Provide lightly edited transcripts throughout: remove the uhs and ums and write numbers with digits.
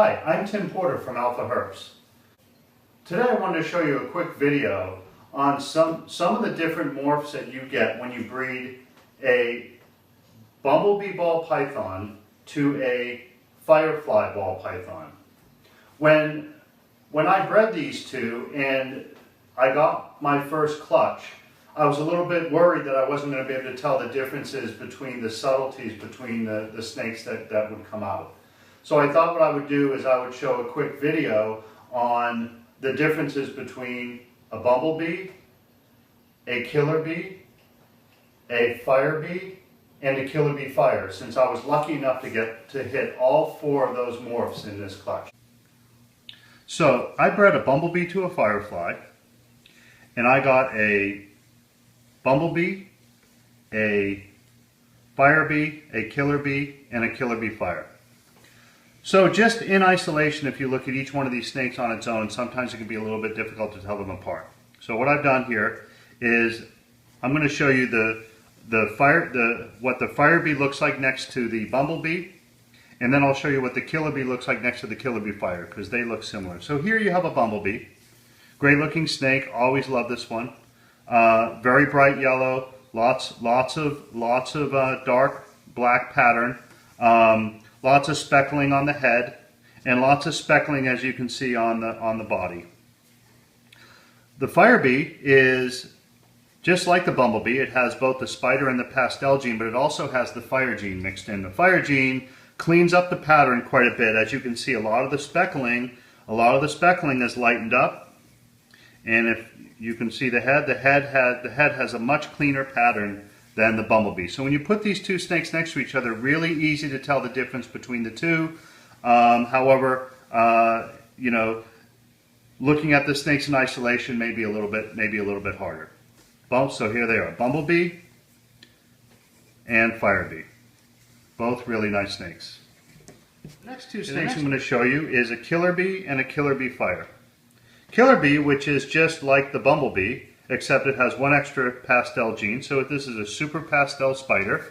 Hi, I'm Tim Porter from Alpha Herps. Today I wanted to show you a quick video on some of the different morphs that you get when you breed a bumblebee ball python to a firefly ball python. When I bred these two and I got my first clutch, I was a little bit worried that I wasn't going to be able to tell the differences between the subtleties between the snakes that would come out. So I thought what I would do is I would show a quick video on the differences between a bumblebee, a killerbee, a firebee, and a KillerbeeFire, since I was lucky enough to hit all four of those morphs in this clutch. So I bred a bumblebee to a firefly, and I got a bumblebee, a firebee, a killerbee, and a KillerbeeFire. So just in isolation, if you look at each one of these snakes on its own, sometimes it can be a little bit difficult to tell them apart. So what I've done here is I'm going to show you what the firebee looks like next to the bumblebee, and then I'll show you what the killerbee looks like next to the KillerbeeFire, because they look similar. So here you have a bumblebee, great looking snake. Always love this one. Very bright yellow, lots of dark black pattern. Lots of speckling on the head, and lots of speckling, as you can see, on the body. The firebee is just like the bumblebee. It has both the spider and the pastel gene, but it also has the fire gene mixed in. The fire gene cleans up the pattern quite a bit. As you can see, a lot of the speckling is lightened up, and if you can see the head has a much cleaner pattern than the bumblebee. So when you put these two snakes next to each other, really easy to tell the difference between the two. However, you know, looking at the snakes in isolation may be a little bit harder. So here they are, bumblebee and firebee, both really nice snakes. The next two snakes I'm going to show you is a killerbee and a KillerbeeFire. Killerbee, which is just like the bumblebee, except it has one extra pastel gene. So this is a super pastel spider.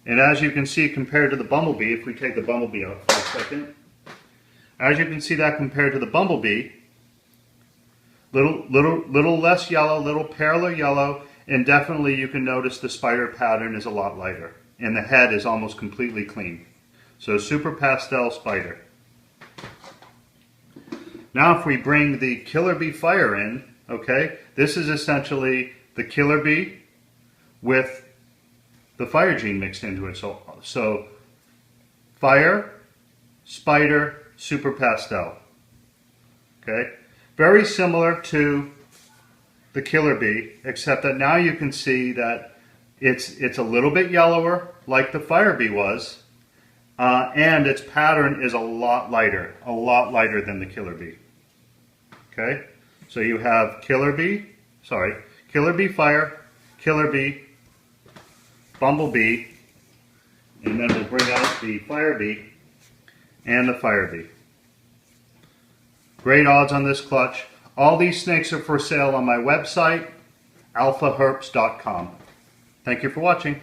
And as you can see, compared to the bumblebee, if we take the bumblebee out for a second, as you can see that compared to the bumblebee, little less yellow, little paler yellow, and definitely you can notice the spider pattern is a lot lighter. And the head is almost completely clean. So super pastel spider. Now if we bring the KillerbeeFire in, okay, this is essentially the killerbee with the fire gene mixed into it. So fire, spider, super pastel. Okay, very similar to the killerbee, except that now you can see that it's a little bit yellower, like the firebee was, and its pattern is a lot lighter than the killerbee. Okay. So you have KillerbeeFire, killerbee, bumblebee, and then we'll bring out the firebee and the firebee. Great odds on this clutch. All these snakes are for sale on my website, alphaherps.com. Thank you for watching.